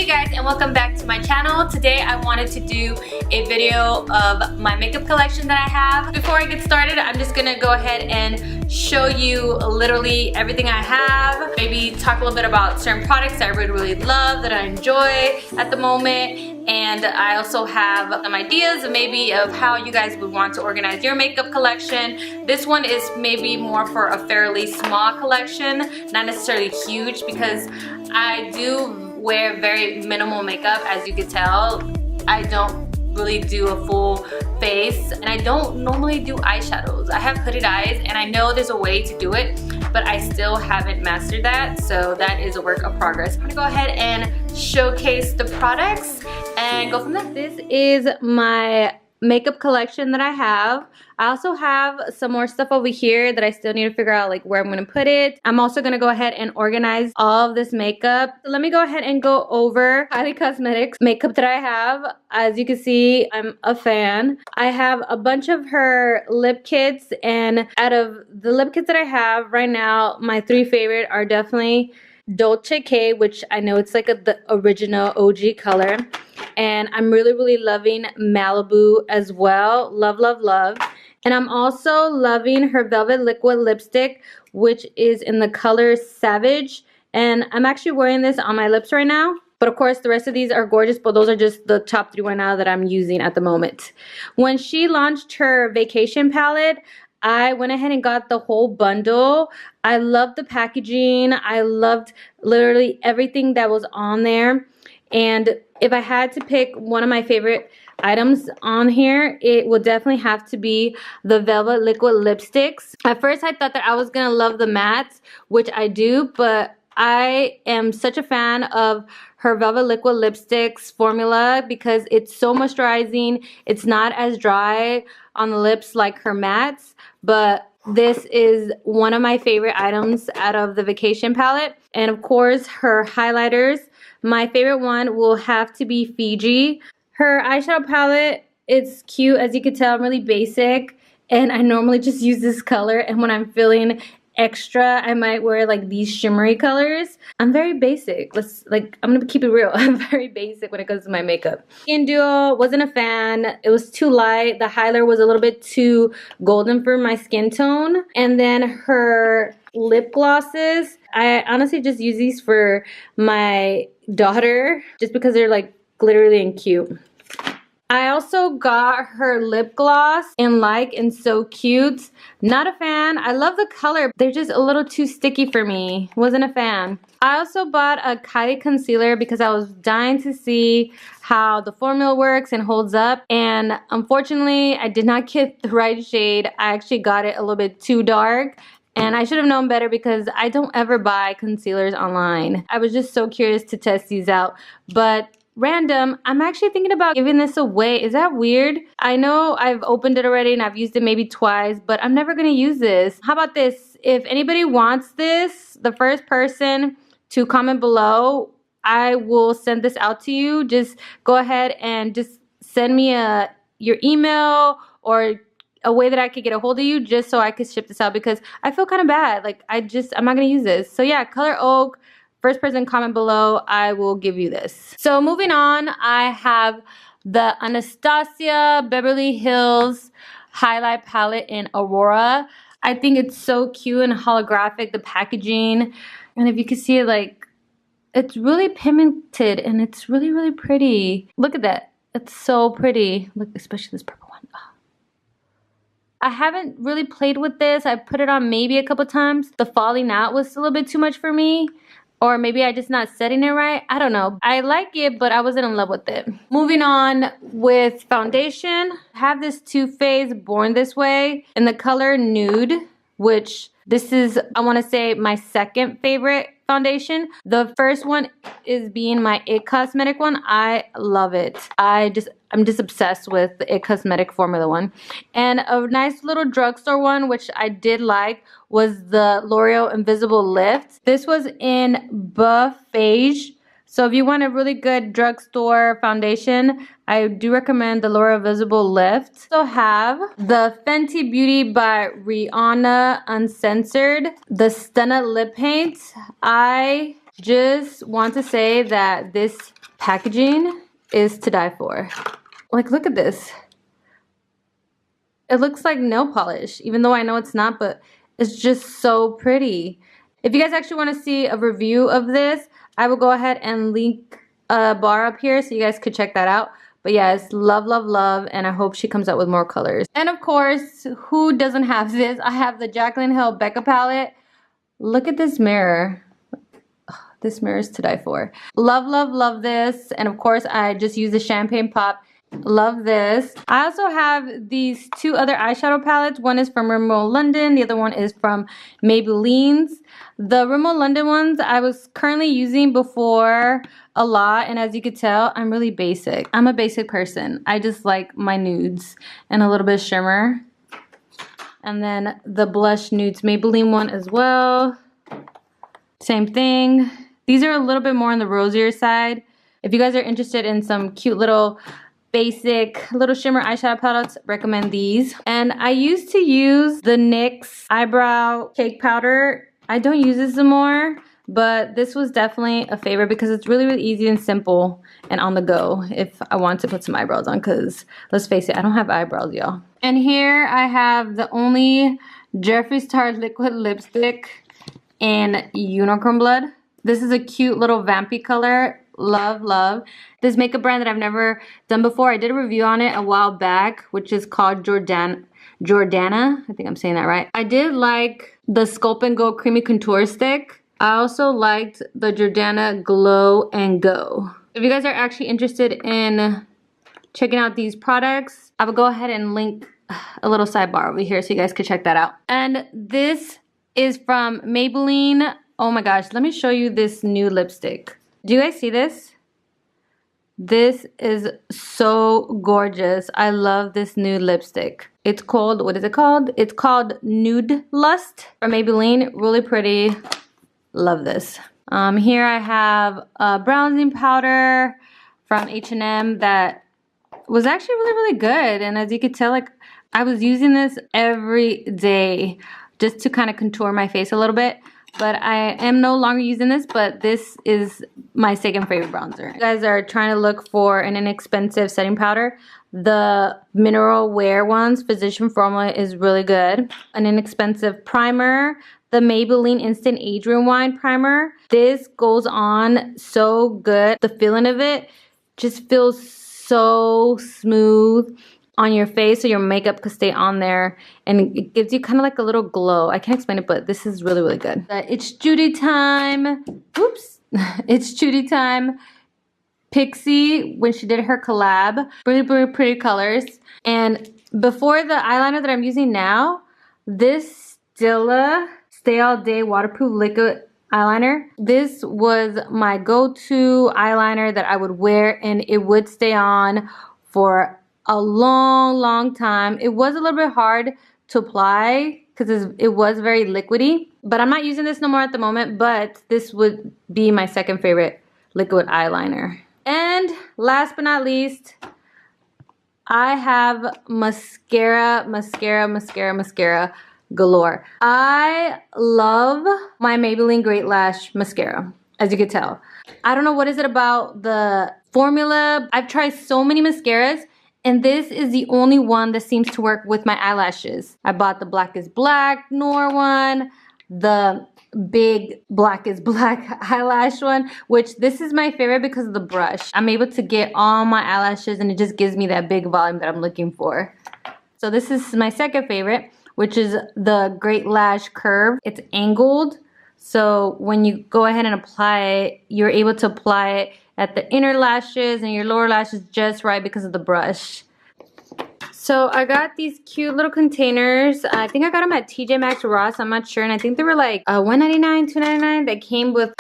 Hey you guys, and welcome back to my channel. Today I wanted to do a video of my makeup collection that I have. Before I get started, I'm just gonna go ahead and show you literally everything I have. Maybe talk a little bit about certain products that I really love, that I enjoy at the moment. And I also have some ideas maybe of how you guys would want to organize your makeup collection. This one is maybe more for a fairly small collection, not necessarily huge, because I do wear very minimal makeup, as you can tell. I don't really do a full face, and I don't normally do eyeshadows. I have hooded eyes, and I know there's a way to do it, but I still haven't mastered that, so that is a work of progress. I'm gonna go ahead and showcase the products and go from there. This is my makeup collection that I have. I also have some more stuff over here that I still need to figure out like where I'm gonna put it. I'm also gonna go ahead and organize all of this makeup. So let me go ahead and go over Kylie Cosmetics makeup that I have. As you can see, I'm a fan. I have a bunch of her lip kits, and out of the lip kits that I have right now, my three favorite are definitely Dolce K, which I know it's like the original OG color. And I'm really loving Malibu as well. Love. And I'm also loving her Velvet Liquid Lipstick, which is in the color Savage. And I'm actually wearing this on my lips right now. But of course, the rest of these are gorgeous, but those are just the top three right now that I'm using at the moment. When she launched her Vacation palette, I went ahead and got the whole bundle. I loved the packaging. I loved literally everything that was on there. And if I had to pick one of my favorite items on here, it would definitely have to be the Velvet Liquid Lipsticks. At first, I thought that I was gonna love the mattes, which I do, but I am such a fan of her Velvet Liquid Lipsticks formula because it's so moisturizing. It's not as dry on the lips like her mattes, but this is one of my favorite items out of the Vacation palette. And of course, her highlighters. My favorite one will have to be Fiji. Her eyeshadow palette, it's cute. As you can tell, I'm really basic. And I normally just use this color. And when I'm feeling extra, I might wear like these shimmery colors. I'm very basic. I'm gonna keep it real. I'm very basic when it comes to my makeup. Skin Duo, wasn't a fan. It was too light. The highlighter was a little bit too golden for my skin tone. And then her lip glosses, I honestly just use these for my daughter just because they're like glittery and cute. I also got her lip gloss in Like and So Cute. Not a fan. I love the color. They're just a little too sticky for me. Wasn't a fan. I also bought a Kylie concealer because I was dying to see how the formula works and holds up. And unfortunately, I did not get the right shade. I actually got it a little bit too dark. And I should have known better because I don't ever buy concealers online. I was just so curious to test these out. But random, I'm actually thinking about giving this away. Is that weird? I know I've opened it already and I've used it maybe twice, but I'm never gonna use this. How about this? If anybody wants this, the first person to comment below, I will send this out to you. Just go ahead and just send me your email or a way that I could get a hold of you just so I could ship this out because I feel kind of bad. Like I'm not gonna use this. So yeah, Color Oak. First person comment below, I will give you this. So moving on, I have the Anastasia Beverly Hills highlight palette in Aurora. I think it's so cute and holographic, the packaging. And if you can see it, like, it's really pigmented and it's really pretty. Look at that. It's so pretty. Look, especially this purple one. Oh. I haven't really played with this. I put it on maybe a couple times. The falling out was a little bit too much for me. Or maybe I just not setting it right. I don't know. I like it, but I wasn't in love with it. Moving on with foundation. I have this Too Faced Born This Way in the color Nude, which this is, I want to say, my second favorite foundation. The first one is being my It Cosmetic one. I love it. I'm just obsessed with the It Cosmetic formula one. And a nice little drugstore one, which I did like, was the L'Oreal Invisible Lift. This was in Buff Beige. So if you want a really good drugstore foundation, I do recommend the L'Oreal Visible Lift. I also have the Fenty Beauty by Rihanna Uncensored, the Stunna Lip Paint. I Just want to say that this packaging is to die for. Like, look at this. It looks like nail polish, even though I know it's not, but it's just so pretty. If you guys actually want to see a review of this, I will go ahead and link a bar up here so you guys could check that out. But yes, love, love, love, and I hope she comes out with more colors. And of course, who doesn't have this? I have the Jaclyn Hill Becca palette. Look at this mirror. Oh, this mirror is to die for. Love, love, love this. And of course, I just use the Champagne Pop. Love this. I also have these two other eyeshadow palettes. One is from Rimmel London. The other one is from Maybelline's. The Rimmel London ones I was currently using before a lot. And as you could tell, I'm really basic. I'm a basic person. I just like my nudes and a little bit of shimmer. And then the blush nudes Maybelline one as well. Same thing. These are a little bit more on the rosier side. If you guys are interested in some cute little basic little shimmer eyeshadow palettes, recommend these. And I used to use the NYX eyebrow cake powder. I don't use this anymore, but this was definitely a favorite because it's really, really easy and simple and on the go if I want to put some eyebrows on, because let's face it, I don't have eyebrows, y'all. And here I have the only Jeffree Star liquid lipstick in Unicorn Blood. This is a cute little vampy color. Love, love. This makeup brand that I've never done before. I did a review on it a while back, which is called Jordana. I think I'm saying that right. I did like the Sculpt and Go Creamy Contour Stick. I also liked the Jordana Glow and Go. If you guys are actually interested in checking out these products, I will go ahead and link a little sidebar over here so you guys can check that out. And this is from Maybelline. Oh my gosh, let me show you this new lipstick. Do you guys see this? This is so gorgeous. I love this new lipstick. It's called, what is it called? It's called Nude Lust from Maybelline. Really pretty. Love this. Here I have a bronzing powder from H&M that was actually really, really good. And as you could tell, like, I was using this every day just to kind of contour my face a little bit. But I am no longer using this, but this is my second favorite bronzer. If you guys are trying to look for an inexpensive setting powder, the Mineral Wear ones, Physician Formula, is really good. An inexpensive primer, the Maybelline Instant Age Rewind Primer. This goes on so good. The feeling of it just feels so smooth on your face so your makeup could stay on there, and it gives you kind of like a little glow. I can't explain it, but this is really, really good. It's Judy Time. Oops. It's Judy Time Pixie when she did her collab. Really, really pretty colors. And before the eyeliner that I'm using now, this Stila Stay All Day Waterproof Liquid eyeliner. This was my go-to eyeliner that I would wear, and it would stay on for a long, long time. It was a little bit hard to apply because it was very liquidy, but I'm not using this no more at the moment, but this would be my second favorite liquid eyeliner. And last but not least, I have mascara galore. I love my Maybelline Great Lash mascara, as you can tell. I don't know what is it about the formula. I've tried so many mascaras, and this is the only one that seems to work with my eyelashes. I bought the Black is Black Noir one, the big Black is Black eyelash one, which this is my favorite because of the brush. I'm able to get all my eyelashes, and it just gives me that big volume that I'm looking for. So this is my second favorite, which is the Great Lash Curve. It's angled, so when you go ahead and apply it, you're able to apply it at the inner lashes and your lower lashes just right because of the brush. So I got these cute little containers. I think I got them at TJ Maxx or Ross, I'm not sure. And I think they were like $1.99, $2.99. They came with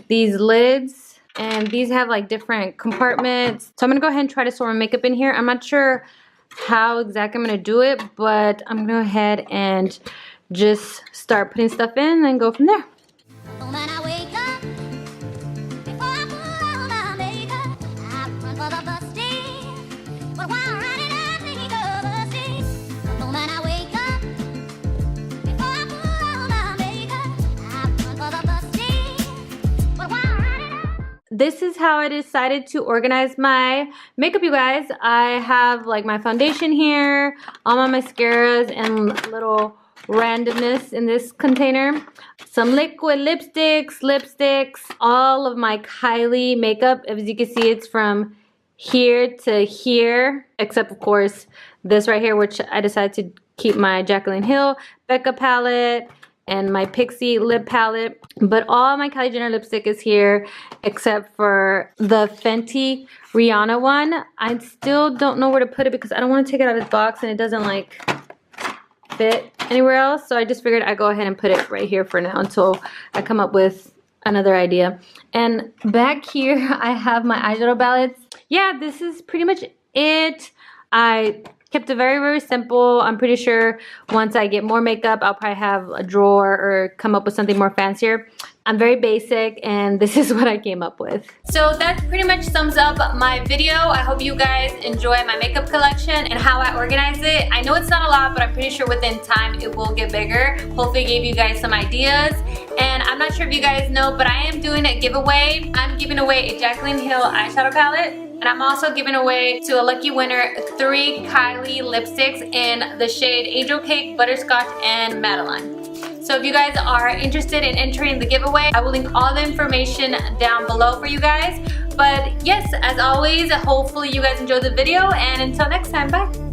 these lids, and these have like different compartments. So I'm gonna go ahead and try to store my makeup in here. I'm not sure how exactly I'm gonna do it, but I'm gonna go ahead and just start putting stuff in and go from there. this is how I decided to organize my makeup, you guys. I have like my foundation here, all my mascaras and little randomness in this container. Some liquid lipsticks, all of my Kylie makeup. As you can see, it's from here to here, except of course this right here, which I decided to keep my Jaclyn Hill Becca palette and my Pixie lip palette. But all my Kylie Jenner lipstick is here except for the Fenty Rihanna one. I still don't know where to put it because I don't want to take it out of the box and it doesn't like fit anywhere else. So I just figured I'd go ahead and put it right here for now until I come up with another idea. And back here I have my eyeshadow palettes. Yeah, this is pretty much it. I kept it very, very simple. I'm pretty sure once I get more makeup, I'll probably have a drawer or come up with something more fancier. I'm very basic and this is what I came up with. So that pretty much sums up my video. I hope you guys enjoy my makeup collection and how I organize it. I know it's not a lot, but I'm pretty sure within time it will get bigger. Hopefully I gave you guys some ideas. And I'm not sure if you guys know, but I am doing a giveaway. I'm giving away a Jaclyn Hill eyeshadow palette. And I'm also giving away to a lucky winner 3 Kylie lipsticks in the shade Angel Cake, Butterscotch, and Madeline. So if you guys are interested in entering the giveaway, I will link all the information down below for you guys. But yes, as always, hopefully you guys enjoyed the video, and until next time, bye.